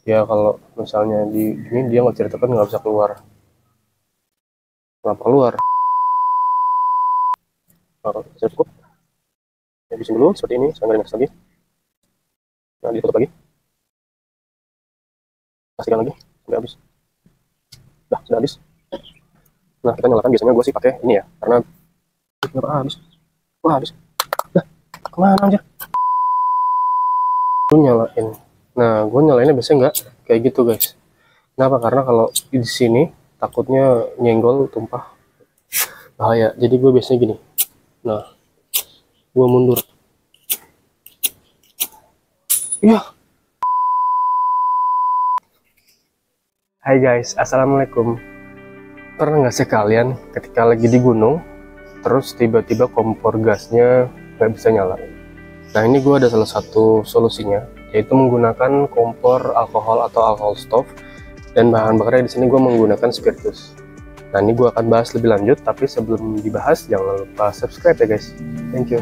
Ya kalau misalnya di ini dia nggak ceritakan nggak bisa keluar. Kenapa keluar? Nah, saya cukup. Habisin dulu seperti ini, saya nggak lagi. Nah, ditutup lagi, pastikan lagi sampai habis. Dah, sudah habis. Nah, kita nyalakan biasanya gue sih pakai ini ya, karena nggak habis. Wah, habis. Dah, kemana aja? Gue nyalain. Nah, gue nyalainnya biasanya nggak kayak gitu guys. Kenapa? Karena kalau di sini takutnya nyenggol, tumpah, bahaya. Jadi gue biasanya gini. Nah, gue mundur. Iya. Hai guys, assalamualaikum. Pernah nggak sih kalian ketika lagi di gunung, terus tiba-tiba kompor gasnya nggak bisa nyala? Nah, ini gue ada salah satu solusinya, yaitu menggunakan kompor alkohol atau alkohol stove, dan bahan bakarnya di sini gue menggunakan spiritus. Nah, ini gue akan bahas lebih lanjut, tapi sebelum dibahas jangan lupa subscribe ya guys. Thank you.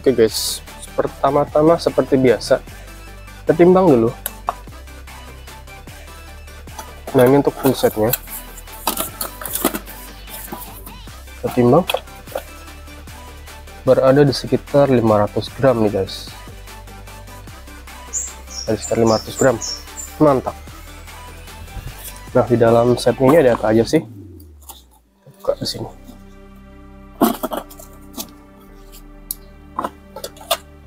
Oke guys, pertama-tama seperti biasa, kita timbang dulu. Nah, ini untuk full setnya. Kita timbang. Berada di sekitar 500 gram nih guys. Ada sekitar 500 gram. Mantap. Nah, di dalam setnya ini ada apa aja sih? Buka di sini.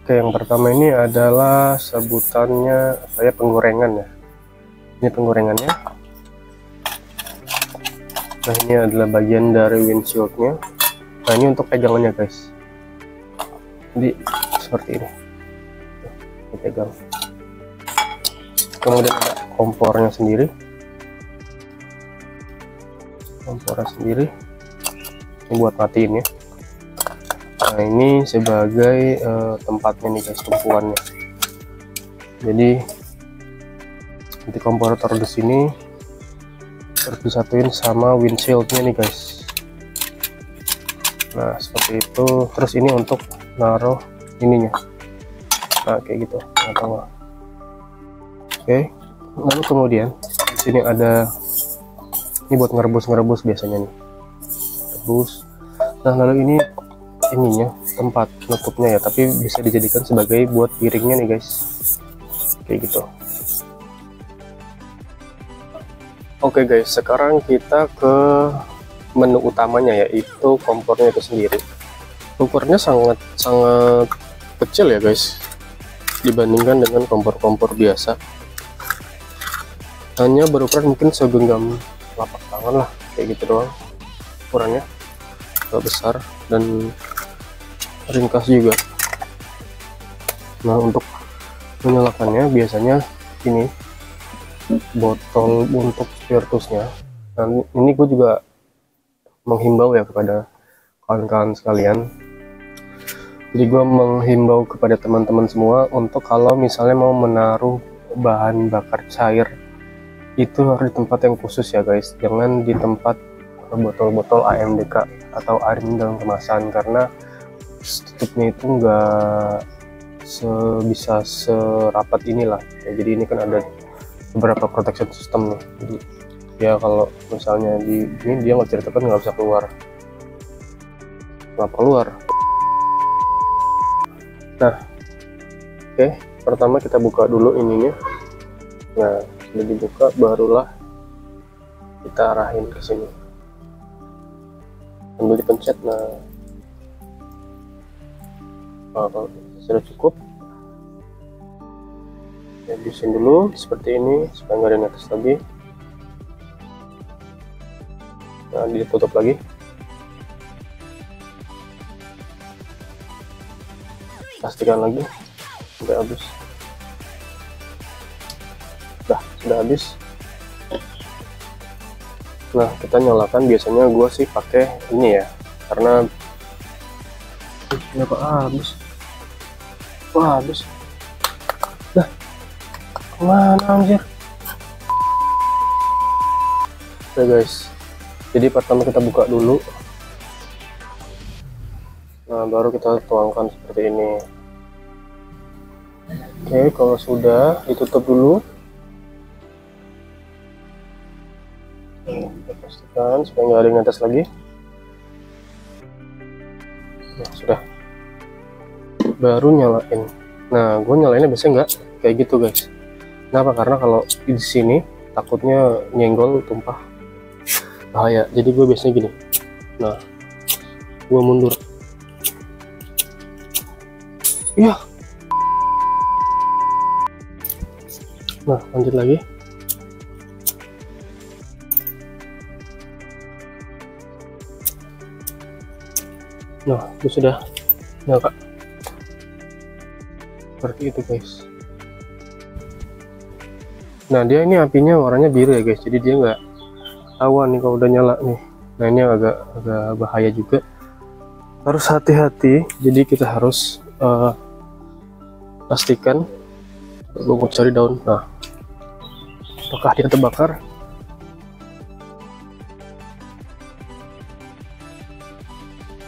Oke, yang pertama ini adalah sebutannya apa ya, penggorengan ya. Ini penggorengannya. Nah, ini adalah bagian dari windshieldnya. Nah, ini untuk pegangannya guys. Jadi seperti ini. Dipegang. Kemudian ada kompornya sendiri. Kompornya sendiri. Ini buat matiin ya. Nah, ini sebagai tempatnya nih guys, tumpuannya. Jadi nanti kompor taruh di sini, terus disatuin sama windshieldnya nih guys. Nah, seperti itu. Terus ini untuk naruh ininya. Nah, kayak gitu. Nah, oke. Lalu kemudian di sini ada ini buat ngerebus biasanya nih. Rebus. Nah, lalu ini ininya tempat nutupnya ya, tapi bisa dijadikan sebagai buat piringnya nih guys, kayak gitu. Oke guys, sekarang kita ke menu utamanya, yaitu kompornya itu sendiri. Ukurannya sangat kecil ya guys, dibandingkan dengan kompor-kompor biasa. Hanya berukuran mungkin segenggam telapak tangan lah, kayak gitu doang ukurannya, gak besar dan ringkas juga. Nah, untuk menyalakannya biasanya ini botol untuk spiritusnya. Nah, ini gue juga menghimbau ya kepada kawan-kawan sekalian. Jadi gue menghimbau kepada teman-teman semua untuk kalau misalnya mau menaruh bahan bakar cair, itu harus di tempat yang khusus ya guys. Jangan di tempat botol-botol AMDK atau air dalam kemasan, karena tutupnya itu nggak bisa serapat inilah ya. Jadi ini kan ada beberapa protection system nih. Jadi ya kalau misalnya di ini dia nggak ceritakan nggak bisa keluar. Kenapa keluar? Nah, oke, pertama kita buka dulu ininya. Nah, sudah dibuka barulah kita arahin ke sini sambil dipencet. Nah, kalau sudah cukup, habisin dulu seperti ini supaya nggak ada netes lagi. Nah, ditutup lagi. Pastikan lagi sampai habis. Sudah habis. Nah, kita nyalakan, biasanya gue sih pakai ini ya, karena kenapa habis? Wah, habis. Nah, kemana anjir? Oke guys, jadi pertama kita buka dulu. Nah, baru kita tuangkan seperti ini. Oke, kalau sudah ditutup dulu. Kita pastikan supaya nggak ada yang netes lagi. Nah, sudah. Baru nyalain. Nah, gue nyalainnya biasanya nggak kayak gitu guys. Kenapa? Karena kalau di sini takutnya nyenggol, tumpah, bahaya. Jadi gue biasanya gini. Nah, gue mundur. Iya. Nah, lanjut lagi. Nah, itu sudah nyala. Seperti itu guys. Nah, dia ini apinya warnanya biru ya guys, jadi dia nggak awan nih kalau udah nyala nih. Nah, ini agak bahaya juga, harus hati-hati. Jadi kita harus pastikan. Gue mau cari daun. Nah, apakah dia terbakar?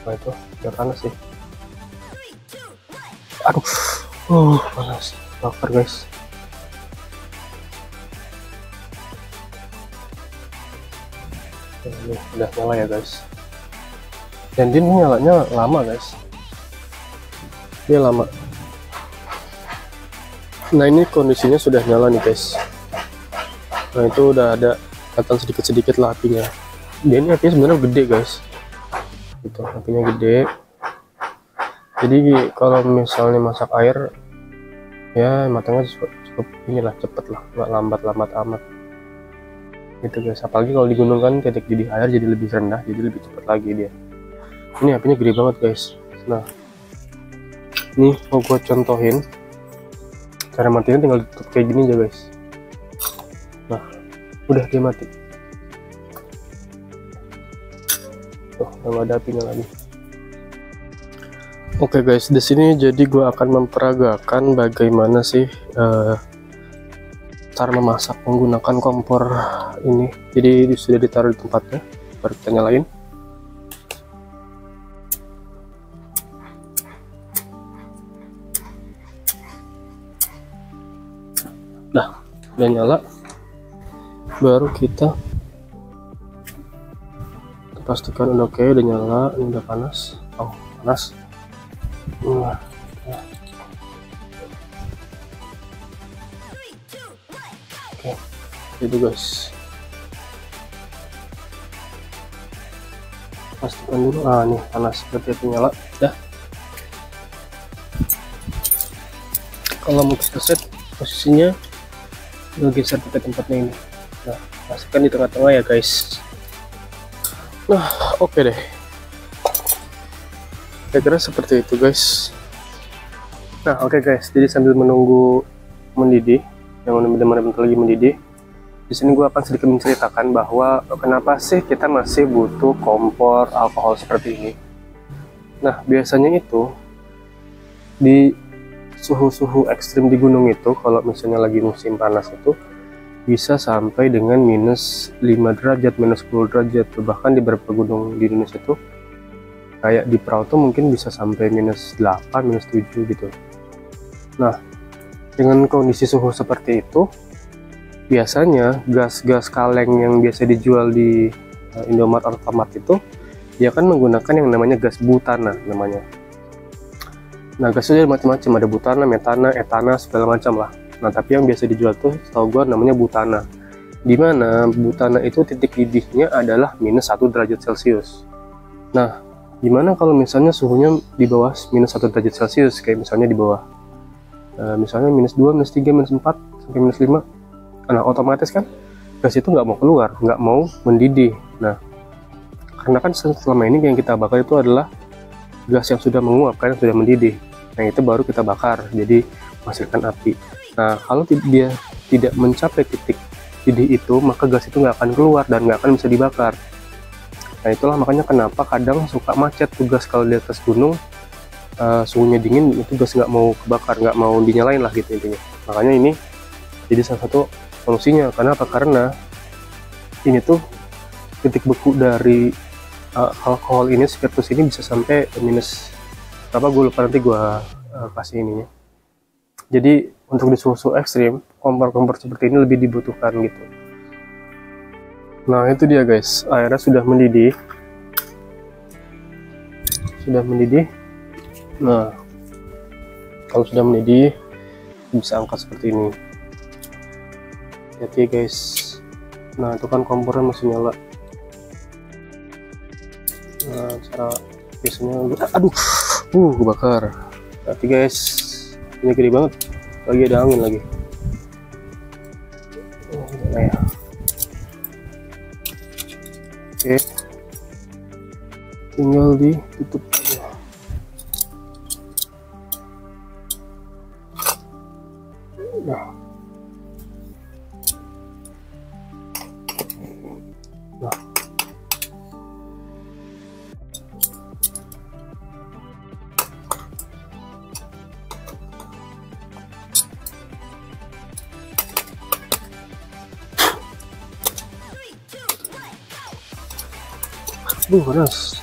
Nah, itu udah panas sih. Aduh, panas, bakar guys. Ini udah nyala ya guys. Dan dia nyalanya lama guys. Dia lama. Nah, ini kondisinya sudah nyala nih guys. Nah, itu udah ada kelihatan sedikit-sedikit lah apinya. Dia ini apinya sebenarnya gede guys. Gitu, apinya gede. Jadi kalau misalnya masak air, ya matangnya cukup inilah, cepet lah, nggak lambat-lambat amat. Gitu guys. Apalagi kalau di gunung kan titik didih air jadi lebih rendah, jadi lebih cepat lagi dia. Ini apinya gede banget guys. Nah, ini mau gue contohin. Cara matinya tinggal tutup kayak gini aja guys. Nah, udah dia mati. Tuh, nggak ada apinya lagi. Oke guys, di sini jadi gue akan memperagakan bagaimana sih cara memasak menggunakan kompor ini. Jadi sudah ditaruh di tempatnya, baru kita nyalain. Nah, udah nyala, baru kita pastikan udah oke, udah nyala. Ini udah panas. Oh, panas. Nah, oke, itu guys, pastikan dulu. Nih panas, seperti itu nyala. Dah, kalau mau kita set posisinya, kita geser ke tempatnya ini. Nah, pastikan di tengah-tengah ya guys. Nah, oke deh, kira-kira seperti itu guys. Nah, oke guys, jadi sambil menunggu mendidih, yang benar-benar lagi mendidih, di sini gue akan sedikit menceritakan bahwa kenapa sih kita masih butuh kompor alkohol seperti ini. Nah, biasanya itu di suhu-suhu ekstrim di gunung itu, kalau misalnya lagi musim panas itu bisa sampai dengan minus 5 derajat, minus 10 derajat. Bahkan di beberapa gunung di Indonesia itu kayak di Prau tuh mungkin bisa sampai minus 8, minus 7 gitu. Nah, dengan kondisi suhu seperti itu, biasanya gas-gas kaleng yang biasa dijual di Indomaret atau Alfamart itu, dia kan menggunakan yang namanya gas butana namanya. Nah, gasnya macam-macam, ada butana, metana, etana, segala macam lah. Nah, tapi yang biasa dijual tuh setahu gua namanya butana. Dimana butana itu titik didihnya adalah minus 1 derajat Celcius. Nah, gimana kalau misalnya suhunya di bawah minus 1 derajat Celcius, kayak misalnya di bawah misalnya minus 2, minus 3, minus 4, sampai minus 5. Nah, otomatis kan gas itu nggak mau keluar, nggak mau mendidih. Nah, karena kan selama ini yang kita bakar itu adalah gas yang sudah menguap kan, yang sudah mendidih. Nah itu baru kita bakar, jadi menghasilkan api. Nah kalau dia tidak mencapai titik didih itu, maka gas itu nggak akan keluar dan nggak akan bisa dibakar. Nah itulah makanya kenapa kadang suka macet tuh gas kalau di atas gunung. Suhunya dingin itu gas nggak mau kebakar, nggak mau dinyalain lah gitu intinya. Makanya ini jadi salah satu solusinya. Karena apa? Karena ini tuh titik beku dari alkohol ini, spiritus ini bisa sampai minus berapa, gue lupa, nanti gue kasih ininya. Jadi untuk di suhu ekstrim, kompor-kompor seperti ini lebih dibutuhkan gitu. Nah itu dia guys, airnya sudah mendidih. Nah kalau sudah mendidih bisa angkat seperti ini. Hati guys. Nah itu kan kompornya masih nyala. Nah cara biasanya, aduh, kebakar. Hati guys, ini gede banget, lagi ada angin lagi. Nah, ya. Oke, tinggal ditutup aja. Nah. Panas.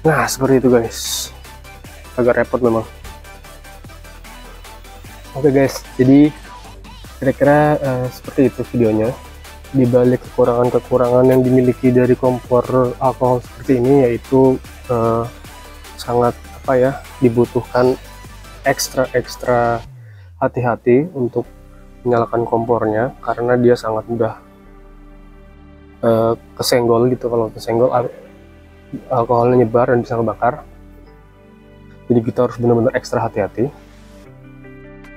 Nah seperti itu guys, agak repot memang. Oke guys, jadi kira-kira seperti itu videonya. Di balik kekurangan-kekurangan yang dimiliki dari kompor alkohol seperti ini, yaitu sangat dibutuhkan ekstra hati-hati untuk menyalakan kompornya, karena dia sangat mudah kesenggol gitu. Kalau kesenggol alkoholnya nyebar dan bisa ngebakar. Jadi kita harus benar-benar ekstra hati-hati.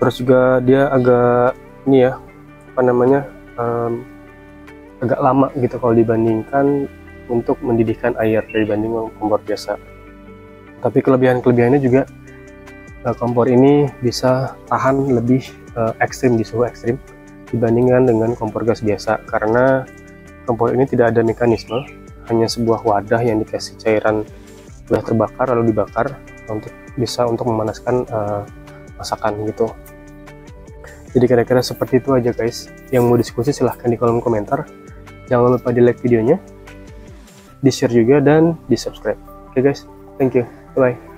Terus juga dia agak agak lama gitu kalau dibandingkan untuk mendidihkan air dibanding kompor biasa. Tapi kelebihannya juga kompor ini bisa tahan lebih ekstrim di suhu ekstrim dibandingkan dengan kompor gas biasa, karena kompor ini tidak ada mekanisme, hanya sebuah wadah yang dikasih cairan udah terbakar lalu dibakar untuk memanaskan masakan gitu. Jadi kira-kira seperti itu aja guys. Yang mau diskusi silahkan di kolom komentar. Jangan lupa di like videonya, di share juga, dan di subscribe. Oke guys, thank you, bye.